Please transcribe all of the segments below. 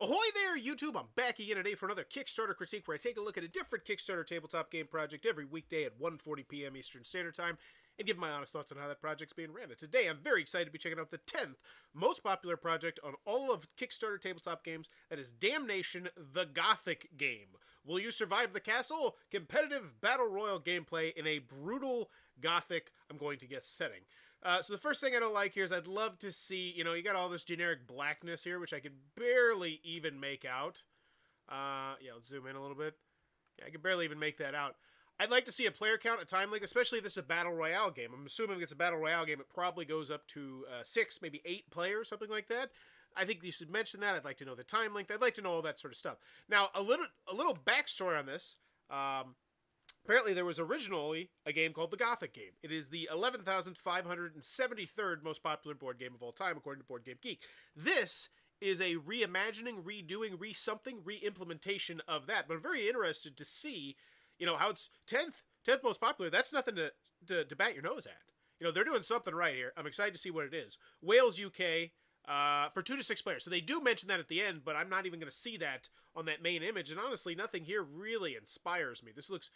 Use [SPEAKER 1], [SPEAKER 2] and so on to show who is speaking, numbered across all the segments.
[SPEAKER 1] Ahoy there, YouTube! I'm back again today for another Kickstarter critique where I take a look at a different Kickstarter tabletop game project every weekday at 1:40 p.m. Eastern Standard Time and give my honest thoughts on how that project's being ran. And today I'm very excited to be checking out the 10th most popular project on all of Kickstarter tabletop games. That is Damnation, the Gothic Game. Will you survive the castle? Competitive battle royale gameplay in a brutal Gothic, I'm going to guess, setting. So the first thing I don't like here is I'd love to see, you got all this generic blackness here, which I could barely even make out. Yeah, let's zoom in a little bit. Yeah, I can barely even make that out. I'd like to see a player count, a time length, especially if this is a battle royale game. I'm assuming if it's a battle royale game, it probably goes up to 6, maybe 8 players, something like that. I think you should mention that. I'd like to know the time length. I'd like to know all that sort of stuff. Now, a little backstory on this. Apparently, there was originally a game called the Gothic Game. It is the 11,573rd most popular board game of all time, according to Board Game Geek. This is a reimagining, redoing, re-something, re-implementation of that. But I'm very interested to see, how it's 10th most popular. That's nothing to bat your nose at. They're doing something right here. I'm excited to see what it is. Wales, UK, for 2 to 6 players. So they do mention that at the end, but I'm not even going to see that on that main image. And honestly, nothing here really inspires me. This looks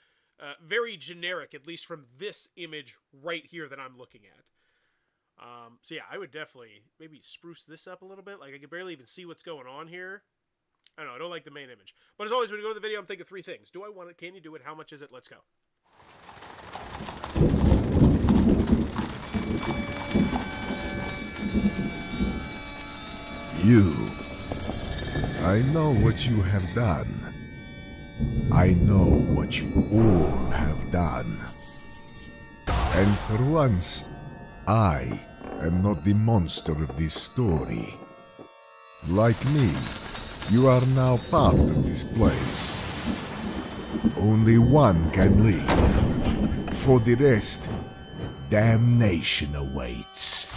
[SPEAKER 1] very generic, at least from this image right here that I'm looking at. So yeah, I would definitely maybe spruce this up a little bit. Like, I could barely even see what's going on here. I don't know, I don't like the main image. But as always, when you go to the video, I'm thinking 3 things. Do I want it? Can you do it? How much is it? Let's go.
[SPEAKER 2] I know what you have done. I know what you all have done. And for once, I am not the monster of this story. Like me, you are now part of this place. Only one can leave. For the rest, damnation awaits.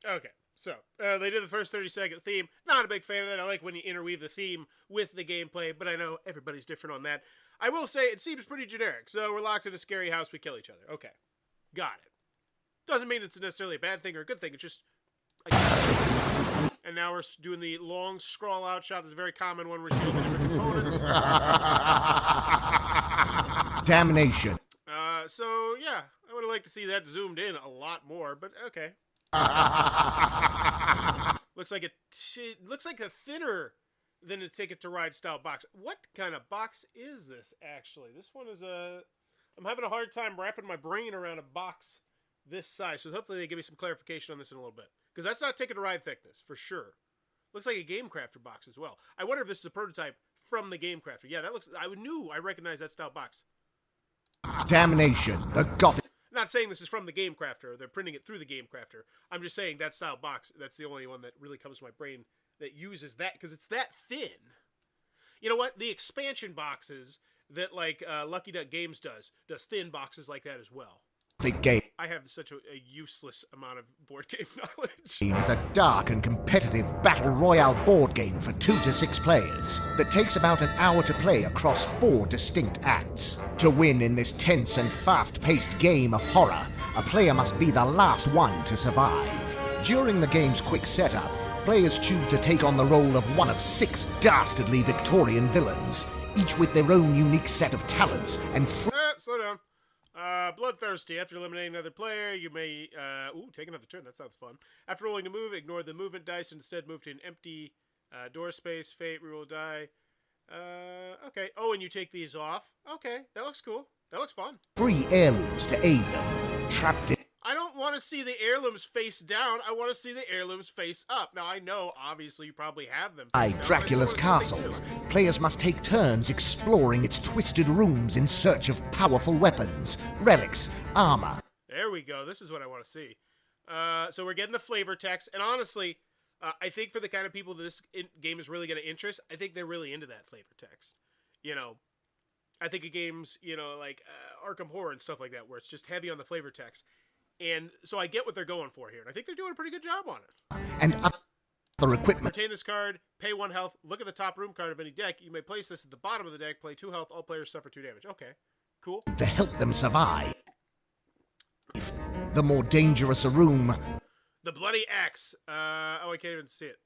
[SPEAKER 1] Okay. So, they did the first 30-second theme. Not a big fan of that. I like when you interweave the theme with the gameplay, but I know everybody's different on that. I will say it seems pretty generic. So, we're locked in a scary house, we kill each other. Okay. Got it. Doesn't mean it's necessarily a bad thing or a good thing. It's just... And now we're doing the long scroll-out shot. This is a very common one. We're seeing the different components.
[SPEAKER 3] Damnation.
[SPEAKER 1] So, yeah. I would have liked to see that zoomed in a lot more, but okay. Looks like a thinner than a Ticket to Ride style box. What kind of box is this, actually? This one is I'm having a hard time wrapping my brain around a box this size, so hopefully they give me some clarification on this in a little bit. Because that's not Ticket to Ride thickness, for sure. Looks like a Game Crafter box as well. I wonder if this is a prototype from the Game Crafter. Yeah, that looks... I recognized that style box.
[SPEAKER 3] Damnation, the Gothic...
[SPEAKER 1] Not saying this is from the Game Crafter, or they're printing it through the Game Crafter. I'm just saying that style box, that's the only one that really comes to my brain that uses that, because it's that thin. You know what? The expansion boxes that, like, Lucky Duck Games does thin boxes like that as well.
[SPEAKER 3] Gothic Game.
[SPEAKER 1] I have such a useless amount of board game knowledge.
[SPEAKER 3] It's a dark and competitive battle royale board game for 2 to 6 players that takes about an hour to play across 4 distinct acts. To win in this tense and fast-paced game of horror, a player must be the last one to survive. During the game's quick setup, players choose to take on the role of one of 6 dastardly Victorian villains, each with their own unique set of talents and...
[SPEAKER 1] Slow down. Bloodthirsty. After eliminating another player, you may, take another turn. That sounds fun. After rolling to move, ignore the movement dice and instead move to an empty door space. Fate, reroll die. Okay. Oh, and you take these off. Okay, that looks cool. That looks fun.
[SPEAKER 3] 3 heirlooms to aid them. Trapped in...
[SPEAKER 1] I don't want to see the heirlooms face down. I want to see the heirlooms face up. Now, I know, obviously, you probably have them face down,
[SPEAKER 3] Dracula's castle. Players must take turns exploring its twisted rooms in search of powerful weapons, relics, armor.
[SPEAKER 1] There we go. This is what I want to see. So we're getting the flavor text. And honestly, I think for the kind of people that this game is really going to interest, I think they're really into that flavor text. I think of games, like Arkham Horror and stuff like that, where it's just heavy on the flavor text. And so I get what they're going for here, and I think they're doing a pretty good job on it.
[SPEAKER 3] And other equipment.
[SPEAKER 1] Retain this card, pay 1 health, look at the top room card of any deck. You may place this at the bottom of the deck, play 2 health, all players suffer 2 damage. Okay, cool.
[SPEAKER 3] To help them survive. The more dangerous a room...
[SPEAKER 1] The bloody axe. Oh, I can't even see it.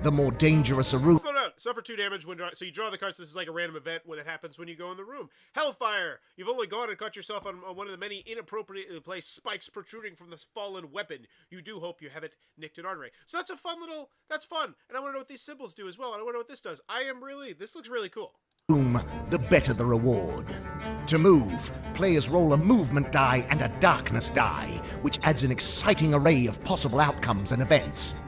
[SPEAKER 3] the more dangerous a room.
[SPEAKER 1] Slow down. Suffer 2 damage when so you draw the cards. This is like a random event when it happens when you go in the room. Hellfire. You've only gone and caught yourself on one of the many inappropriately placed spikes protruding from this fallen weapon. You do hope you have it nicked at artery. So that's a fun little. That's fun. And I want to know what these symbols do as well. And I want to know what this does. This looks really cool.
[SPEAKER 3] The better the reward. To move, players roll a movement die and a darkness die, which adds an exciting array of possible outcomes and events.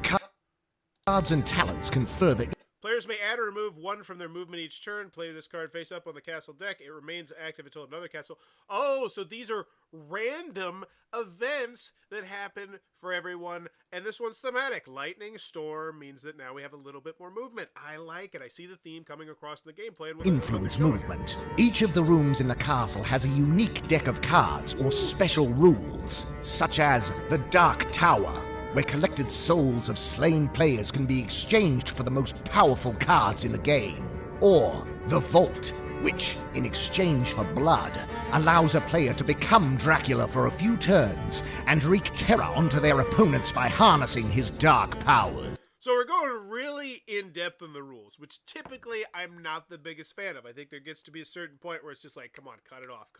[SPEAKER 3] Cards and talents can further...
[SPEAKER 1] Players may add or remove 1 from their movement each turn. Play this card face up on the castle deck. It remains active until another castle... Oh, so these are random events that happen for everyone. And this one's thematic. Lightning Storm means that now we have a little bit more movement. I like it. I see the theme coming across in the gameplay. And
[SPEAKER 3] influence movement. Each of the rooms in the castle has a unique deck of cards or special rules, such as the Dark Tower, where collected souls of slain players can be exchanged for the most powerful cards in the game. Or the Vault, which, in exchange for blood, allows a player to become Dracula for a few turns and wreak terror onto their opponents by harnessing his dark powers.
[SPEAKER 1] So we're going really in-depth on the rules, which typically I'm not the biggest fan of. I think there gets to be a certain point where it's just like, come on, cut it off,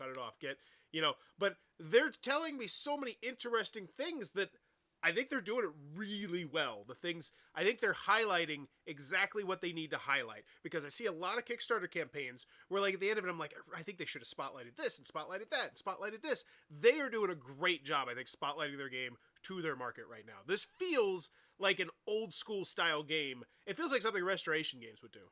[SPEAKER 1] but they're telling me so many interesting things that I think they're doing it really well. I think they're highlighting exactly what they need to highlight, because I see a lot of Kickstarter campaigns where, like, at the end of it, I'm like, I think they should have spotlighted this and spotlighted that and spotlighted this. They are doing a great job, I think, spotlighting their game to their market right now. This feels like an old school style game. It feels like something Restoration Games would do.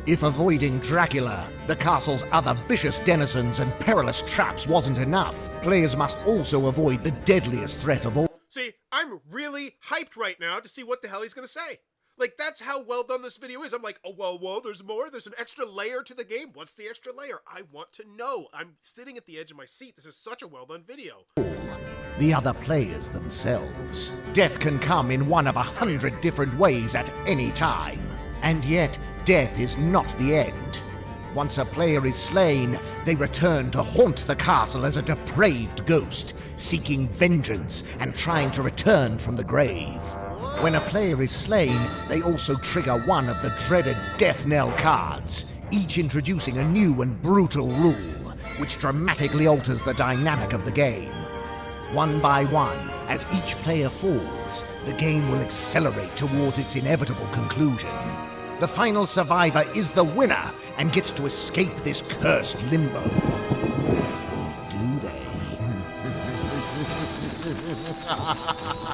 [SPEAKER 3] If avoiding Dracula, the castle's other vicious denizens and perilous traps wasn't enough, players must also avoid the deadliest threat of all.
[SPEAKER 1] See, I'm really hyped right now to see what the hell he's going to say. Like, that's how well done this video is. I'm like, oh, whoa, there's more? There's an extra layer to the game? What's the extra layer? I want to know. I'm sitting at the edge of my seat. This is such a well-done video.
[SPEAKER 3] The other players themselves. Death can come in one of 100 different ways at any time. And yet, death is not the end. Once a player is slain, they return to haunt the castle as a depraved ghost, seeking vengeance and trying to return from the grave. When a player is slain, they also trigger one of the dreaded Death Knell cards, each introducing a new and brutal rule, which dramatically alters the dynamic of the game. One by one, as each player falls, the game will accelerate towards its inevitable conclusion. The final survivor is the winner and gets to escape this cursed limbo. Or do they?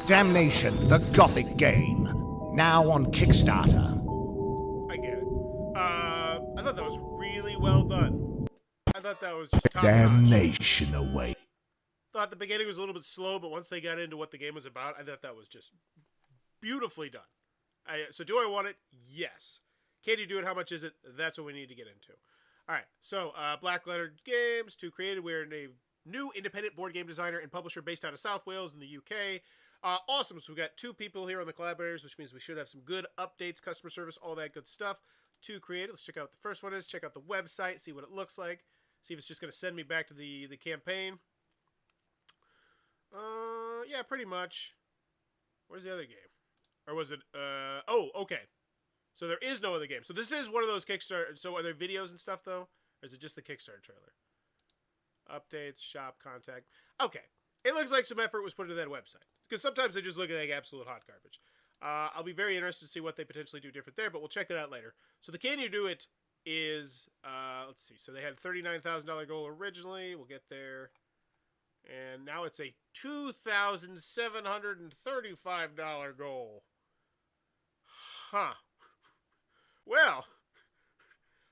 [SPEAKER 3] Damnation, the Gothic Game. Now on Kickstarter.
[SPEAKER 1] I get it. I thought that was really well done. I thought that was just top-notch.
[SPEAKER 3] Damnation away.
[SPEAKER 1] Thought the beginning was a little bit slow, but once they got into what the game was about, I thought that was just beautifully done. So do I want it? Yes. Can you do it? How much is it? That's what we need to get into. All right. So Black Letter Games, 2 created. We're a new independent board game designer and publisher based out of South Wales in the UK. Awesome. So we've got 2 people here on the collaborators, which means we should have some good updates, customer service, all that good stuff. 2 created. Let's check out what the first one is. Check out the website. See what it looks like. See if it's just going to send me back to the campaign. Yeah, pretty much. Where's the other game? Or was it, oh, okay. So there is no other game. So this is one of those Kickstarter, so are there videos and stuff, though? Or is it just the Kickstarter trailer? Updates, shop, contact. Okay. It looks like some effort was put into that website. Because sometimes they just look like absolute hot garbage. I'll be very interested to see what they potentially do different there, but we'll check that out later. So the Can You Do It is, let's see. So they had a $39,000 goal originally. We'll get there. And now it's a $2,735 goal. Huh. Well,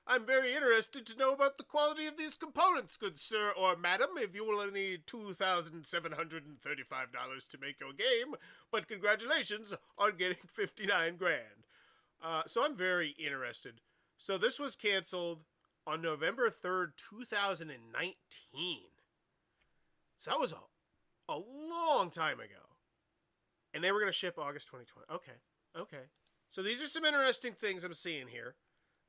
[SPEAKER 1] I'm very interested to know about the quality of these components, good sir or madam, if you will need $2,735 to make your game. But congratulations on getting 59 grand. So I'm very interested. So this was canceled on November 3rd, 2019. So that was a long time ago. And they were going to ship August 2020. Okay. So these are some interesting things I'm seeing here.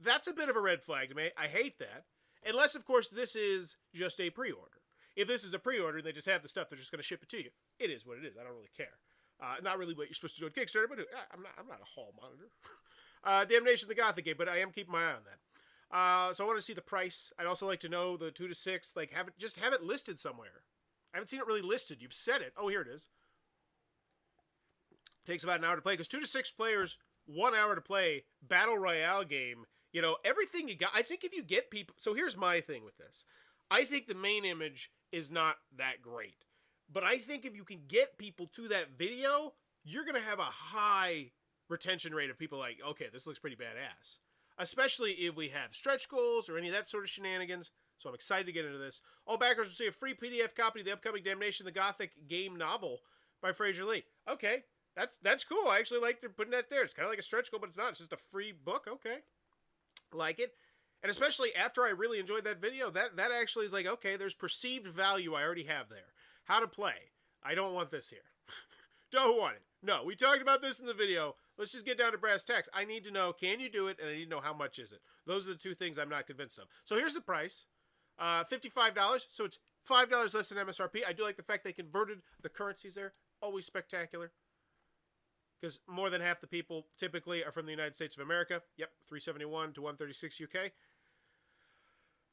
[SPEAKER 1] That's a bit of a red flag to me. I hate that. Unless, of course, this is just a pre-order. If this is a pre-order and they just have the stuff, they're just going to ship it to you. It is what it is. I don't really care. Not really what you're supposed to do on Kickstarter, but I'm not a hall monitor. Damnation, the Gothic Game, but I am keeping my eye on that. So I want to see the price. I'd also like to know the 2 to 6. Like, have it listed somewhere. I haven't seen it really listed. You've said it. Oh, here it is. Takes about an hour to play, because 2 to 6 players, 1 hour to play, battle royale game. You know, everything you got. I think if you get people. So here's my thing with this. I think the main image is not that great. But I think if you can get people to that video, you're going to have a high retention rate of people like, okay, this looks pretty badass. Especially if we have stretch goals or any of that sort of shenanigans. So I'm excited to get into this. All backers will see a free PDF copy of the upcoming Damnation, the Gothic Game novel by Fraser Lee. Okay. That's cool. I actually like they're putting that there. It's kind of like a stretch goal, but it's not. It's just a free book. Okay. Like it. And especially after I really enjoyed that video, that actually is like, okay, there's perceived value I already have there. How to play. I don't want this here. Don't want it. No, we talked about this in the video. Let's just get down to brass tacks. I need to know, can you do it? And I need to know how much is it. Those are the two things I'm not convinced of. So here's the price. $55. So it's $5 less than MSRP. I do like the fact they converted the currencies there. Always spectacular. Because more than half the people typically are from the United States of America. Yep, 371 to 136 UK.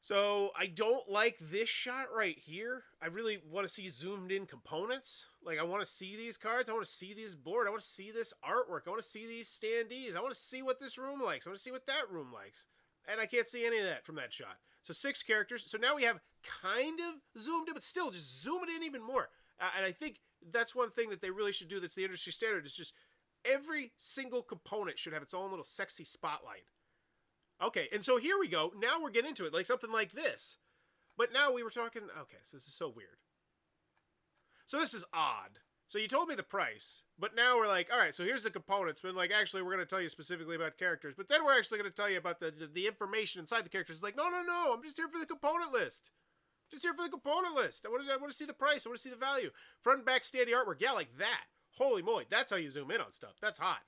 [SPEAKER 1] So I don't like this shot right here. I really want to see zoomed in components. Like, I want to see these cards. I want to see this board. I want to see this artwork. I want to see these standees. I want to see what this room likes. I want to see what that room likes. And I can't see any of that from that shot. So 6 characters. So now we have kind of zoomed in, but still just zoom it in even more. And I think that's one thing that they really should do that's the industry standard is just every single component should have its own little sexy spotlight. Okay, and so here we go. Now we're getting into it, like something like this. But now we were talking... Okay, so this is so weird. So this is odd. So you told me the price, but now we're like, all right, so here's the components. But like, actually, we're going to tell you specifically about characters. But then we're actually going to tell you about the information inside the characters. It's like, no, I'm just here for the component list. Just here for the component list. I want to see the price. I want to see the value. Front and back standee artwork. Yeah, like that. Holy moly, that's how you zoom in on stuff. That's hot.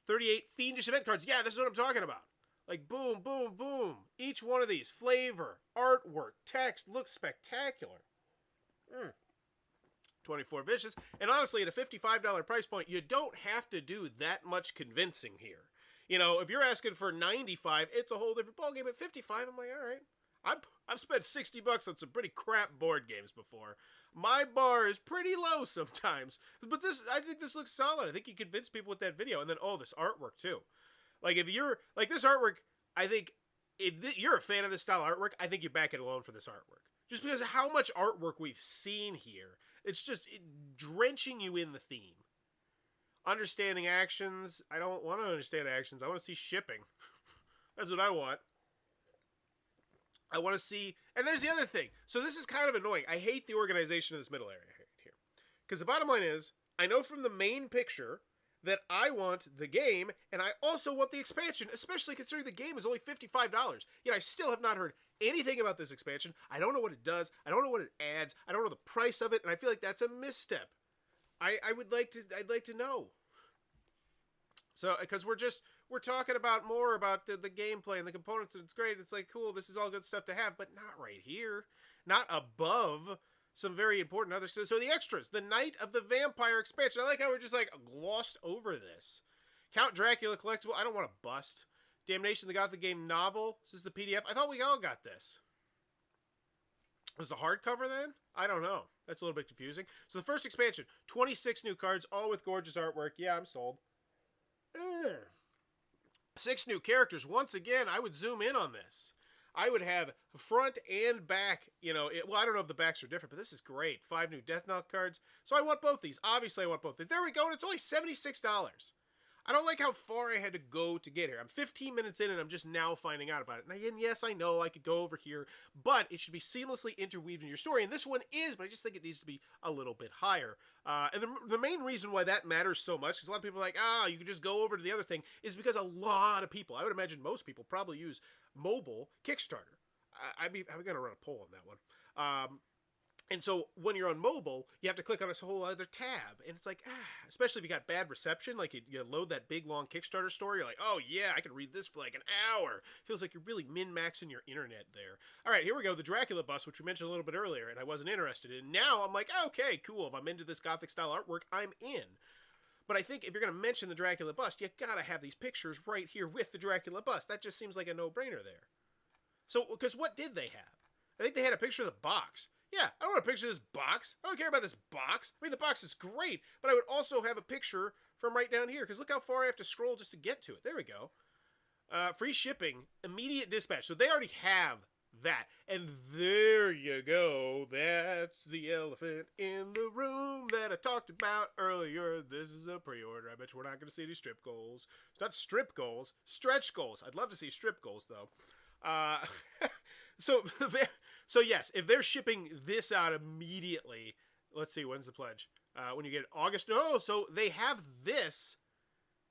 [SPEAKER 1] 38 fiendish event cards. Yeah, this is what I'm talking about. Like, boom, boom, boom. Each one of these. Flavor, artwork, text. Looks spectacular. 24 vicious. And honestly, at a $55 price point, you don't have to do that much convincing here. You know, if you're asking for $95, it's a whole different ballgame. At $55, I'm like, all right. I've spent $60 on some pretty crap board games before. My bar is pretty low sometimes. But I think this looks solid. I think you convinced people with that video. And then, this artwork, too. Like, if you're, like, this artwork, I think, if you're a fan of this style of artwork, I think you back it alone for this artwork. Just because of how much artwork we've seen here. It's just drenching you in the theme. Understanding actions. I don't want to understand actions. I want to see shipping. That's what I want. I want to see, and there's the other thing. So this is kind of annoying. I hate the organization of this middle area here. Because the bottom line is, I know from the main picture that I want the game, and I also want the expansion, especially considering the game is only $55. Yet I still have not heard anything about this expansion. I don't know what it does. I don't know what it adds. I don't know the price of it, and I feel like that's a misstep. I'd like to know. So, because we're talking about more about the gameplay and the components, and it's great. It's like, cool, this is all good stuff to have, but not right here. Not above some very important other stuff. So the extras, the Night of the Vampire expansion. I like how we're just like glossed over this. Count Dracula collectible. I don't want to bust. Damnation, the Gothic Game novel. This is the PDF. I thought we all got this. Was the hardcover then? I don't know. That's a little bit confusing. So the first expansion, 26 new cards, all with gorgeous artwork. Yeah, I'm sold. 6 new characters. Once again, I would zoom in on this. I would have front and back, well, I don't know if the backs are different, but this is great. 5 new Death Knell cards. So I want both these. Obviously, I want both. There we go, and it's only $76. I don't like how far I had to go to get here. I'm 15 minutes in, and I'm just now finding out about it. And again, yes, I know I could go over here, but it should be seamlessly interweaved in your story. And this one is, but I just think it needs to be a little bit higher. And the main reason why that matters so much, because a lot of people are like, you could just go over to the other thing, is because a lot of people, I would imagine most people, probably use mobile Kickstarter. I'm going to run a poll on that one. And so when you're on mobile, you have to click on this whole other tab. And it's like, especially if you got bad reception, like you load that big, long Kickstarter story, you're like, oh yeah, I could read this for like an hour. Feels like you're really min-maxing your internet there. All right, here we go. The Dracula bust, which we mentioned a little bit earlier, and I wasn't interested in. Now I'm like, okay, cool. If I'm into this Gothic style artwork, I'm in. But I think if you're going to mention the Dracula bust, you got to have these pictures right here with the Dracula bust. That just seems like a no-brainer there. So, because what did they have? I think they had a picture of the box. Yeah, I don't want a picture of this box. I don't care about this box. I mean, the box is great, but I would also have a picture from right down here, because look how far I have to scroll just to get to it. There we go. Free shipping, immediate dispatch. So they already have that. And there you go. That's the elephant in the room that I talked about earlier. This is a pre-order. I bet you we're not going to see any strip goals. It's not strip goals, stretch goals. I'd love to see strip goals, though. So yes, if they're shipping this out immediately, let's see, when's the pledge? When you get August. No, so they have this,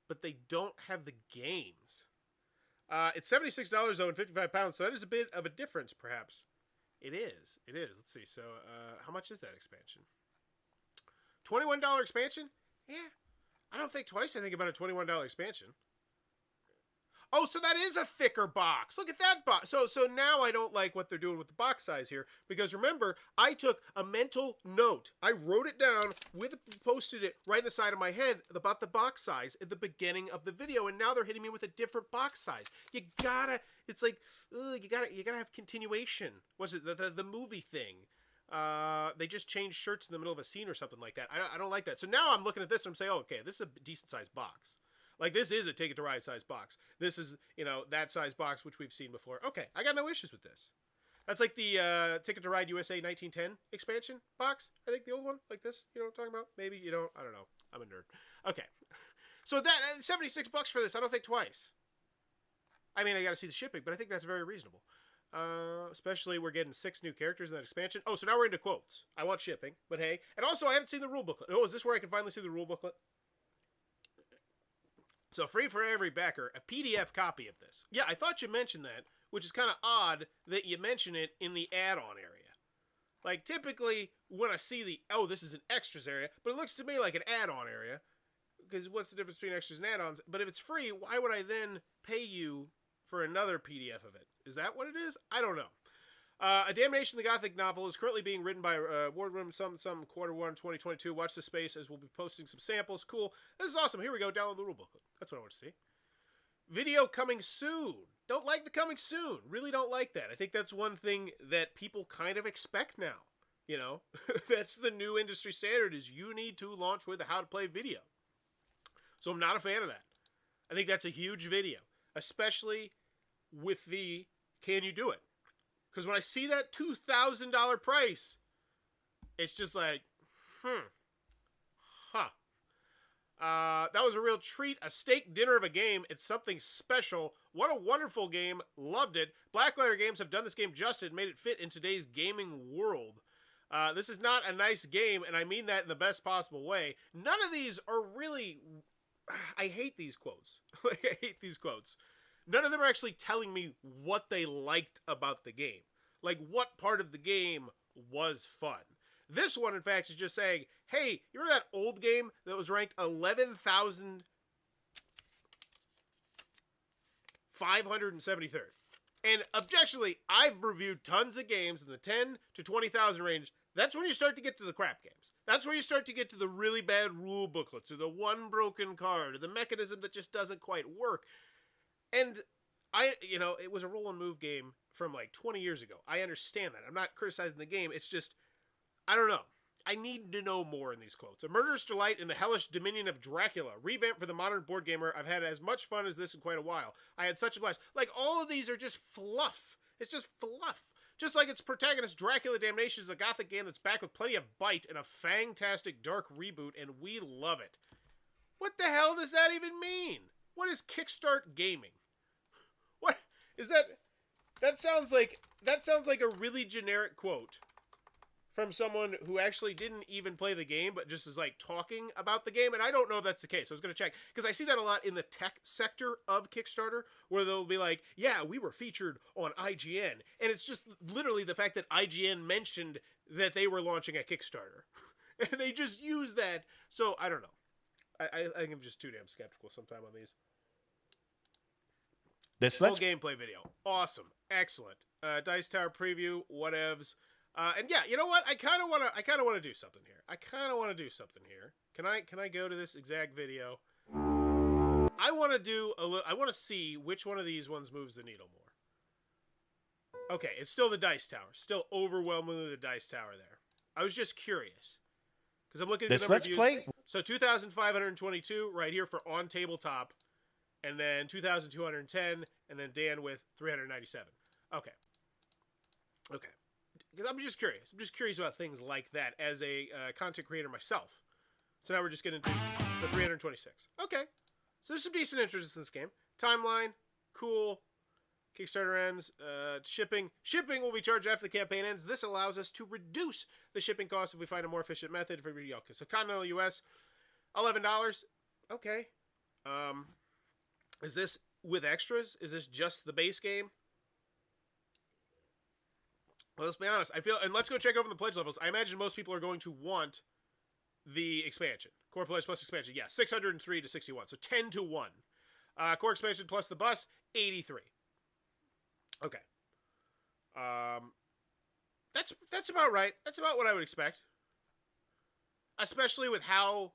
[SPEAKER 1] but they don't have the games. It's $76 though and 55 pounds, so that is a bit of a difference, perhaps. It is. Let's see. So, how much is that expansion? $21 expansion? Yeah. I don't think twice I think about a $21 expansion. Oh, so that is a thicker box. Look at that box. So now I don't like what they're doing with the box size here, because remember, I took a mental note. I wrote it down posted it right in the side of my head about the box size at the beginning of the video, and now they're hitting me with a different box size. It's like, you gotta have continuation. Was it the movie thing? They just changed shirts in the middle of a scene or something like that. I don't like that. So now I'm looking at this and I'm saying, oh, okay, this is a decent sized box. Like, this is a Ticket to Ride size box. This is, that size box, which we've seen before. Okay, I got no issues with this. That's like the Ticket to Ride USA 1910 expansion box. I think the old one, like this. You know what I'm talking about? Maybe you don't. I don't know. I'm a nerd. Okay. So that, $76 for this, I don't think twice. I mean, I got to see the shipping, but I think that's very reasonable. Especially we're getting 6 new characters in that expansion. Oh, so now we're into quotes. I want shipping, but hey. And also, I haven't seen the rule booklet. Oh, is this where I can finally see the rule booklet? So free for every backer, a PDF copy of this. Yeah, I thought you mentioned that, which is kind of odd that you mention it in the add-on area. Like, typically, when I see this is an extras area, but it looks to me like an add-on area, because what's the difference between extras and add-ons? But if it's free, why would I then pay you for another PDF of it? Is that what it is? I don't know. A Damnation, the Gothic novel, is currently being written by Wardroom some Q1 2022. Watch the space as we'll be posting some samples. Cool. This is awesome. Here we go. Download the rule booklet. That's what I want to see. Video coming soon. Don't like the coming soon. Really don't like that. I think that's one thing that people kind of expect now. That's the new industry standard, is you need to launch with a how to play video. So I'm not a fan of that. I think that's a huge video, especially with the can you do it? Because when I see that $2,000 price, it's just like, that was a real treat. A steak dinner of a game. It's something special. What a wonderful game. Loved it. Blackletter Games have done this game justice and made it fit in today's gaming world. This is not a nice game, and I mean that in the best possible way. None of these are really... I hate these quotes. I hate these quotes. None of them are actually telling me what they liked about the game. Like, what part of the game was fun. This one, in fact, is just saying, hey, you remember that old game that was ranked 11,573rd? And objectively, I've reviewed tons of games in the 10 to 20,000 range. That's when you start to get to the crap games. That's where you start to get to the really bad rule booklets, or the one broken card, or the mechanism that just doesn't quite work. And it was a roll and move game from like 20 years ago. I understand that. I'm not criticizing the game. It's just, I don't know. I need to know more in these quotes. A murderous delight in the hellish dominion of Dracula. Revamped for the modern board gamer. I've had as much fun as this in quite a while. I had such a blast. Like, all of these are just fluff. It's just fluff. Just like its protagonist, Dracula Damnation, is a Gothic game that's back with plenty of bite and a fantastic dark reboot, and we love it. What the hell does that even mean? What is Kickstart Gaming? What is that? That sounds like a really generic quote from someone who actually didn't even play the game, but just is like talking about the game. And I don't know if that's the case. I was going to check, because I see that a lot in the tech sector of Kickstarter, where they'll be like, yeah, we were featured on IGN. And it's just literally the fact that IGN mentioned that they were launching a Kickstarter. And they just use that. So I don't know. I think I'm just too damn skeptical sometime on these. Full gameplay video. Awesome. Excellent. Dice Tower preview. Whatevs. And yeah, you know what? I kind of want to do something here. Can I go to this exact video? I want to see which one of these ones moves the needle more. Okay, it's still the dice tower. Still overwhelmingly the dice tower there. I was just curious. Because I'm looking at
[SPEAKER 4] This
[SPEAKER 1] the
[SPEAKER 4] Let's Play?
[SPEAKER 1] So 2,522 right here for on tabletop. And then 2,210. And then Dan with 397. Okay. Okay. Because I'm just curious. I'm just curious about things like that as a content creator myself. So now we're just going to do 326. Okay. So there's some decent interest in this game. Timeline. Cool. Kickstarter ends. Shipping will be charged after the campaign ends. This allows us to reduce the shipping cost if we find a more efficient method for okay. So Continental US, $11. Okay. Is this with extras? Is this just the base game? Well, let's be honest. I feel, and let's go check over the pledge levels. I imagine most people are going to want the expansion. Core pledge plus expansion. Yeah, 603 to 61. So 10 to 1. Core expansion plus the bus, 83. Okay. That's about right. That's about what I would expect. Especially with how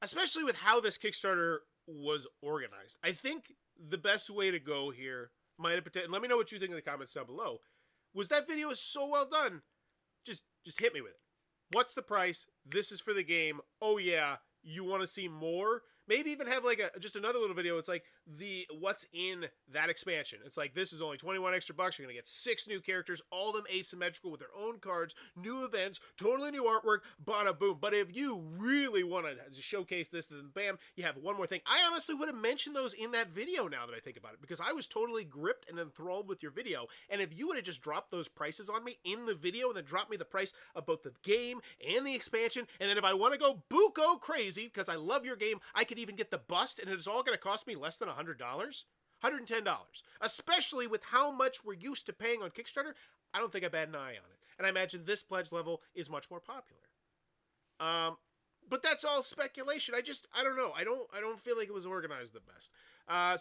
[SPEAKER 1] this Kickstarter was organized. I think the best way to go here might have and let me know what you think in the comments down below. Was that video is so well done? Just hit me with it. What's the price? This is for the game. Oh yeah, you want to see more? Maybe even have like just another little video. It's like what's in that expansion. It's like this is only 21 extra bucks. You're gonna get 6 new characters, all of them asymmetrical with their own cards, new events, totally new artwork, bada boom. But if you really want to showcase this, then bam, you have one more thing. I honestly would have mentioned those in that video now that I think about it, because I was totally gripped and enthralled with your video. And if you would have just dropped those prices on me in the video and then dropped me the price of both the game and the expansion, and then if I want to go buco crazy because I love your game, I could even get the bust, and it's all going to cost me less than $100, $110. Especially with how much we're used to paying on Kickstarter, I don't think I bat an eye on it. And I imagine this pledge level is much more popular. But that's all speculation. I don't know. I don't feel like it was organized the best.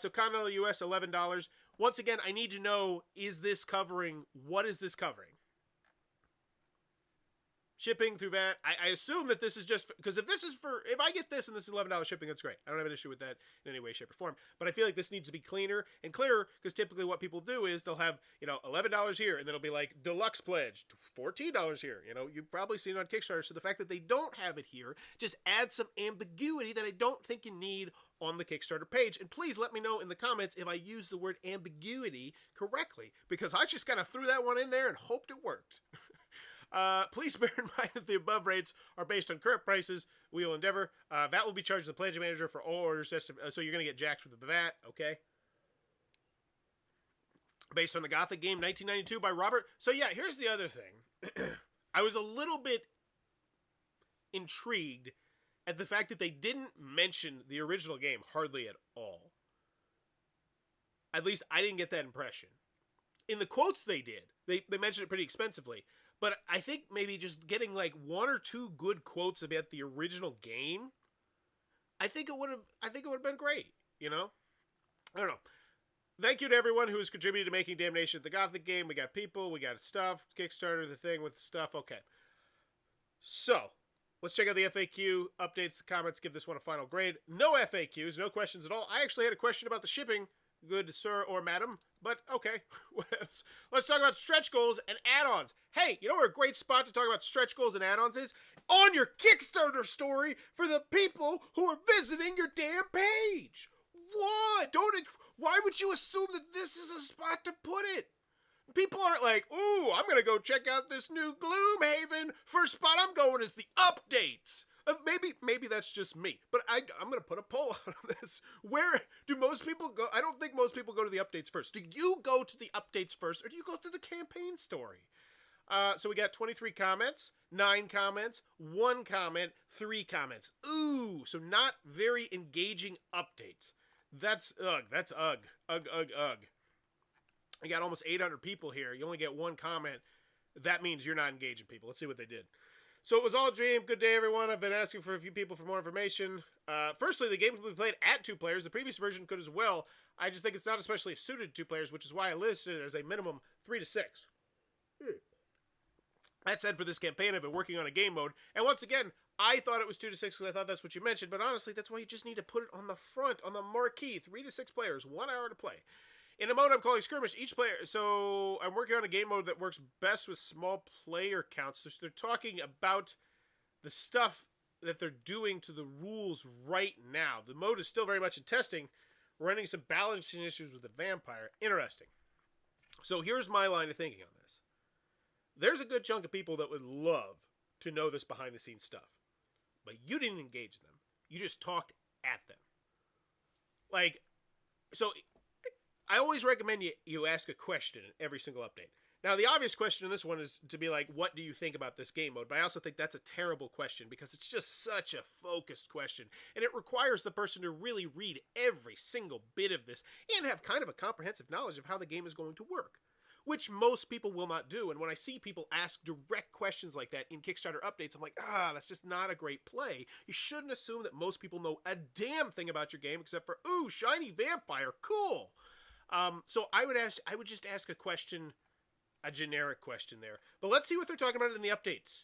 [SPEAKER 1] So Continental US, $11. Once again, I need to know, what is this covering? Shipping through VAT. I assume that this is just because if I get this and this is $11 shipping, that's great. I don't have an issue with that in any way, shape, or form. But I feel like this needs to be cleaner and clearer, because typically what people do is they'll have, $11 here, and then it'll be like deluxe pledge, $14 here. You've probably seen it on Kickstarter. So the fact that they don't have it here just adds some ambiguity that I don't think you need on the Kickstarter page. And please let me know in the comments if I use the word ambiguity correctly, because I just kind of threw that one in there and hoped it worked. Please bear in mind that the above rates are based on current prices. We will endeavor. VAT will be charged to the pledge manager for all orders. So you're going to get jacked with the VAT, okay? Based on the Gothic Game 1992 by Robert. So yeah, here's the other thing. I was a little bit intrigued at the fact that they didn't mention the original game hardly at all. At least I didn't get that impression. In the quotes they did. They mentioned it pretty expensively. But I think maybe just getting like 1 or 2 good quotes about the original game, I think it would have been great, I don't know. Thank you to everyone who has contributed to making Damnation the Gothic Game. We got people, we got stuff, Kickstarter, the thing with the stuff. Okay. So, let's check out the FAQ, updates, the comments, give this one a final grade. No FAQs, no questions at all. I actually had a question about the shipping, good sir or madam, but okay. Let's talk about stretch goals and add-ons. Hey, you know where a great spot to talk about stretch goals and add-ons is? On your Kickstarter story for the people who are visiting your damn page. What? Why would you assume that this is a spot to put it? People aren't like, ooh, I'm going to go check out this new Gloomhaven. First spot I'm going is the updates. Maybe that's just me, but I'm going to put a poll out on this. Where do most people go? I don't think most people go to the updates first. Do you go to the updates first, or do you go through the campaign story? So we got 23 comments, 9 comments, 1 comment, 3 comments. Ooh, so not very engaging updates. That's ugh. That's ugh. Ugh. I got almost 800 people here. You only get 1 comment. That means you're not engaging people. Let's see what they did. So it was all a dream. Good day, everyone. I've been asking for a few people for more information. Firstly, the game can be played at 2 players. The previous version could as well. I just think it's not especially suited to 2 players, which is why I listed it as a minimum 3 to 6. That said, for this campaign, I've been working on a game mode, and once again, I thought it was 2 to 6 because I thought that's what you mentioned, but honestly, that's why you just need to put it on the front, on the marquee. 3 to 6 players, 1 hour to play. In a mode I'm calling Skirmish, each player... So, I'm working on a game mode that works best with small player counts. So they're talking about the stuff that they're doing to the rules right now. The mode is still very much in testing. We're running some balancing issues with the vampire. Interesting. So, here's my line of thinking on this. There's a good chunk of people that would love to know this behind-the-scenes stuff. But you didn't engage them. You just talked at them. Like, so... I always recommend you ask a question in every single update. Now, the obvious question in this one is to be like, what do you think about this game mode? But I also think that's a terrible question because it's just such a focused question. And it requires the person to really read every single bit of this and have kind of a comprehensive knowledge of how the game is going to work, which most people will not do. And when I see people ask direct questions like that in Kickstarter updates, I'm like, that's just not a great play. You shouldn't assume that most people know a damn thing about your game except for, ooh, shiny vampire, cool. So I would just ask a question, a generic question there. But let's see what they're talking about in the updates.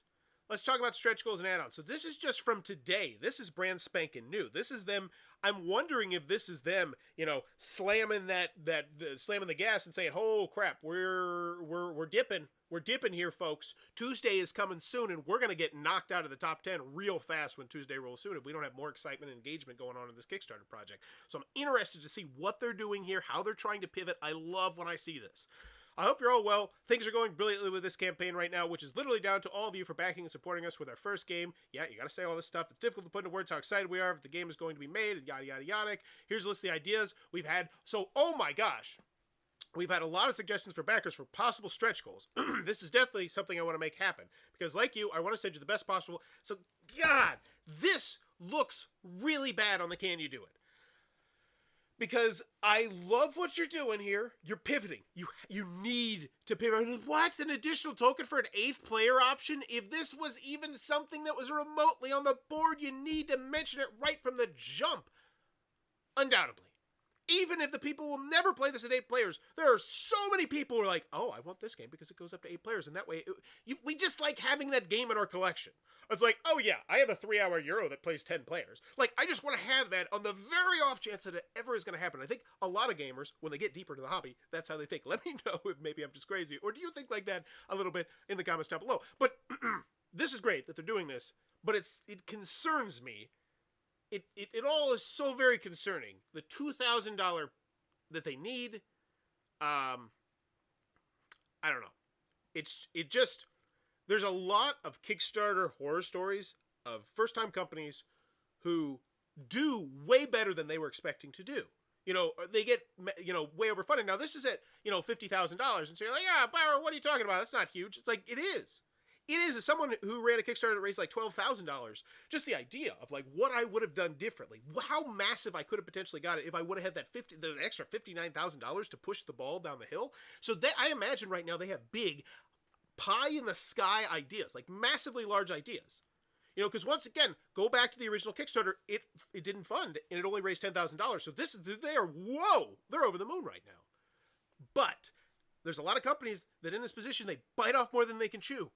[SPEAKER 1] Let's talk about stretch goals and add-ons. So this is just from today. This is brand spanking new. This is them. I'm wondering if this is them, slamming slamming the gas and saying, "Oh crap, we're dipping. We're dipping here, folks. Tuesday is coming soon, and we're gonna get knocked out of the top 10 real fast when Tuesday rolls soon if we don't have more excitement and engagement going on in this Kickstarter project." So I'm interested to see what they're doing here, how they're trying to pivot. I love when I see this. I hope you're all well. Things are going brilliantly with this campaign right now, which is literally down to all of you for backing and supporting us with our first game. Yeah, you gotta say all this stuff. It's difficult to put into words how excited we are if the game is going to be made, and yada, yada, yada. Here's a list of the ideas we've had. So, oh my gosh. We've had a lot of suggestions for backers for possible stretch goals. This is definitely something I want to make happen. Because like you, I want to send you the best possible. So, God, this looks really bad on the Can You Do It? Because I love what you're doing here. You're pivoting. You need to pivot. And what's an additional token for an 8th player option? If this was even something that was remotely on the board, you need to mention it right from the jump. Undoubtedly. Even if the people will never play this at 8 players, there are so many people who are like, oh, I want this game because it goes up to 8 players. And that way, we just like having that game in our collection. It's like, oh yeah, I have a 3-hour Euro that plays 10 players. Like, I just want to have that on the very off chance that it ever is going to happen. I think a lot of gamers, when they get deeper into the hobby, that's how they think. Let me know if maybe I'm just crazy. Or do you think like that a little bit in the comments down below? But this is great that they're doing this, but it concerns me. It all is so very concerning. The $2,000 that they need, I don't know. It just, there's a lot of Kickstarter horror stories of first-time companies who do way better than they were expecting to do. They get, way overfunded. Now, this is at, $50,000. And so you're like, yeah, Bauer, what are you talking about? That's not huge. It's like, it is. It is. As someone who ran a Kickstarter that raised like $12,000, just the idea of like what I would have done differently, how massive I could have potentially got it if I would have had the extra $59,000 to push the ball down the hill. So I imagine right now they have big pie in the sky ideas, like massively large ideas. Because once again, go back to the original Kickstarter, it didn't fund and it only raised $10,000. So they're over the moon right now. But there's a lot of companies that in this position, they bite off more than they can chew.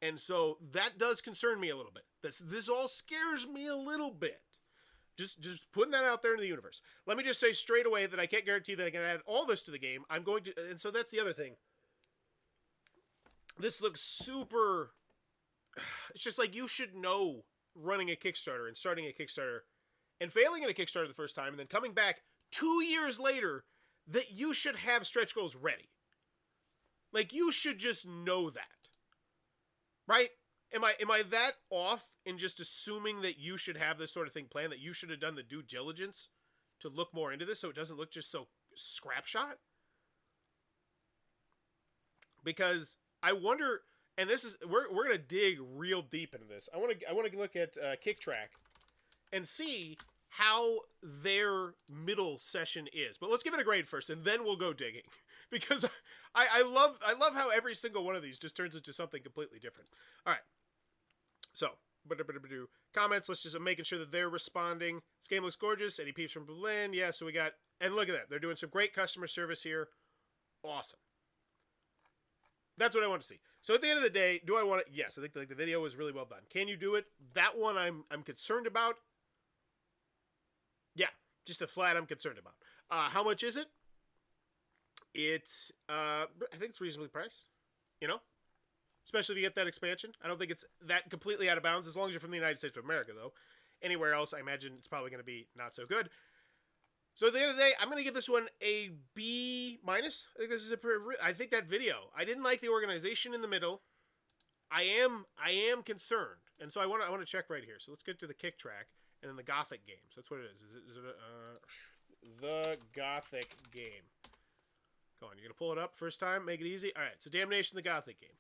[SPEAKER 1] And so that does concern me a little bit. This all scares me a little bit. Just putting that out there in the universe. Let me just say straight away that I can't guarantee that I can add all this to the game. And so that's the other thing. This looks super... It's just like you should know running a Kickstarter and starting a Kickstarter and failing at a Kickstarter the first time and then coming back 2 years later that you should have stretch goals ready. Like, you should just know that. Right? Am I that off in just assuming that you should have this sort of thing planned, that you should have done the due diligence to look more into this so it doesn't look just so scrap shot? Because I wonder, and this is we're gonna dig real deep into this. I want to look at KickTrack and see how their middle session is. But let's give it a grade first, and then we'll go digging. Because I love how every single one of these just turns into something completely different. All right. So, comments. Let's just making sure that they're responding. This game looks gorgeous. Eddie Peeps from Berlin. Yeah, so we got, and look at that. They're doing some great customer service here. Awesome. That's what I want to see. So at the end of the day, do I want it? Yes, I think like the video was really well done. Can you do it? That one I'm concerned about. Yeah, just a flat I'm concerned about. How much is it? It's I think it's reasonably priced. You know, especially if you get that expansion. I don't think it's that completely out of bounds as long as you're from the United States of America, though. Anywhere else, I imagine it's probably going to be not so good. So at the end of the day, I'm going to give this one a B minus. I think this is I think that video. I didn't like the organization in the middle. I am concerned, and so I want to check right here. So let's get to the kick track and then the Gothic Game. So that's what it is. Is it the Gothic Game? Go on, you're gonna pull it up first time. Make it easy. All right. So Damnation, the Gothic Game.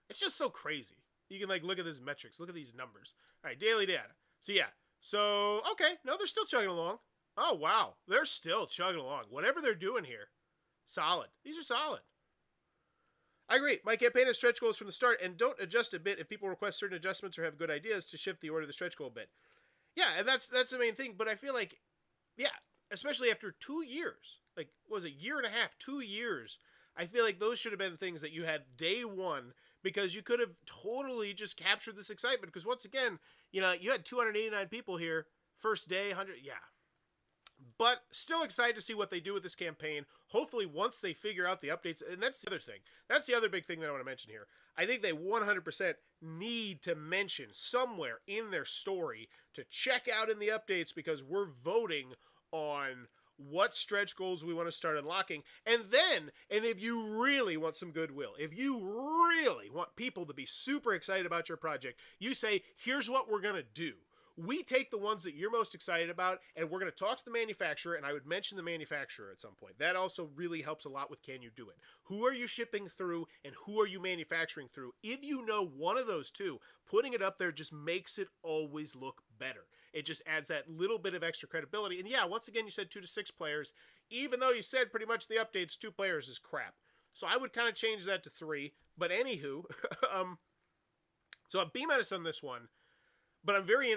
[SPEAKER 1] It's just so crazy. You can like look at these metrics, look at these numbers. All right, daily data. So yeah. So okay, no, they're still chugging along. Oh wow, they're still chugging along. Whatever they're doing here, solid. These are solid. I agree. My campaign has stretch goals from the start, and don't adjust a bit if people request certain adjustments or have good ideas to shift the order of the stretch goal a bit. Yeah, and that's the main thing. But I feel like, yeah, especially after 2 years, like what was it, year and a half, 2 years. I feel like those should have been things that you had day one, because you could have totally just captured this excitement. Because once again, you know, you had 289 people here first day, 100, yeah. But still excited to see what they do with this campaign. Hopefully once they figure out the updates, and that's the other thing. That's the other big thing that I want to mention here. I think they 100% need to mention somewhere in their story to check out in the updates, because we're voting on what stretch goals we want to start unlocking. And then, and if you really want some goodwill, if you really want people to be super excited about your project, you say, here's what we're going to do. We take the ones that you're most excited about, and we're going to talk to the manufacturer, and I would mention the manufacturer at some point. That also really helps a lot with Can You Do It? Who are you shipping through, and who are you manufacturing through? If you know one of those two, putting it up there just makes it always look better. It just adds that little bit of extra credibility. And yeah, once again, you said 2 to 6 players. Even though you said pretty much the updates, 2 players is crap. So I would kind of change that to 3. But anywho, so a B minus on this one. But I'm very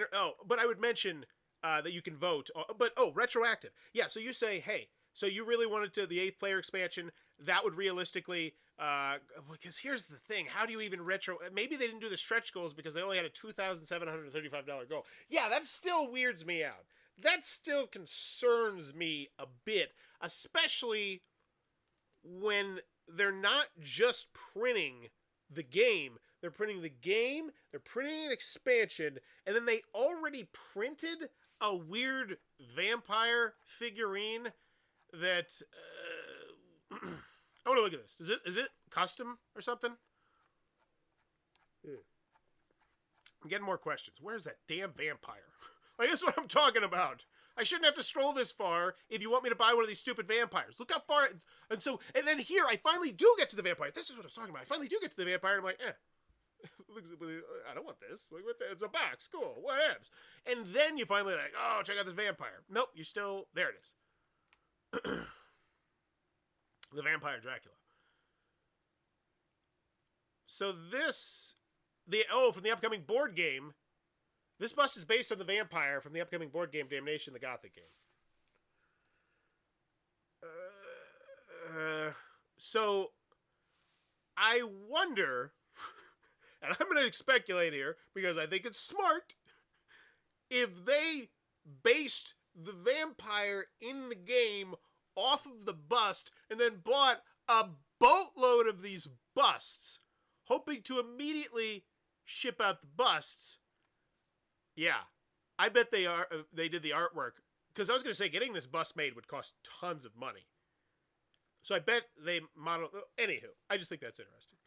[SPEAKER 1] but I would mention that you can vote. Retroactive. Yeah, so you say, hey, so you really wanted to the 8th player expansion. That would realistically, because here's the thing. How do you even maybe they didn't do the stretch goals because they only had a $2,735 goal. Yeah, that still weirds me out. That still concerns me a bit, especially when they're not just printing the game. They're printing the game, they're printing an expansion, and then they already printed a weird vampire figurine that... I want to look at this. Is it custom or something? I'm getting more questions. Where's that damn vampire? Like, this is what I'm talking about. I shouldn't have to stroll this far if you want me to buy one of these stupid vampires. Look how far... And then here, I finally do get to the vampire. This is what I was talking about. I finally do get to the vampire, and I'm like, I don't want this. Look what it's a box. Cool. Whatevs. And then you finally like, oh, check out this vampire. Nope, you're still there. It is. The vampire Dracula. So from the upcoming board game, this bust is based on the vampire from the upcoming board game Damnation, the Gothic Game. So I wonder. And I'm going to speculate here, because I think it's smart, if they based the vampire in the game off of the bust and then bought a boatload of these busts, hoping to immediately ship out the busts. Yeah, I bet they did the artwork, because I was going to say getting this bust made would cost tons of money. So I bet they modeled... Anywho, I just think that's interesting.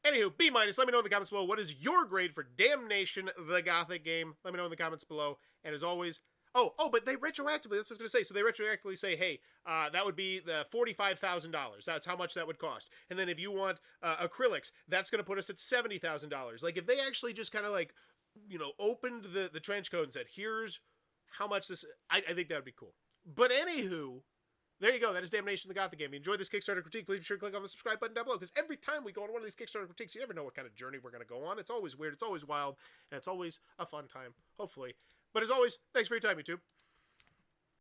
[SPEAKER 1] Anywho, B minus. Let me know in the comments below, what is your grade for Damnation, the Gothic Game? Let me know in the comments below. And as always, but they retroactively, that's what I was going to say. So they retroactively say, hey, that would be the $45,000. That's how much that would cost. And then if you want acrylics, that's going to put us at $70,000. Like, if they actually just kind of like, you know, opened the trench coat and said, here's how much this, I think that would be cool. But anywho, there you go. That is Damnation, the Gothic Game. If you enjoyed this Kickstarter critique, please be sure to click on the subscribe button down below, because every time we go on one of these Kickstarter critiques, you never know what kind of journey we're going to go on. It's always weird, it's always wild, and it's always a fun time, hopefully. But as always, thanks for your time, YouTube.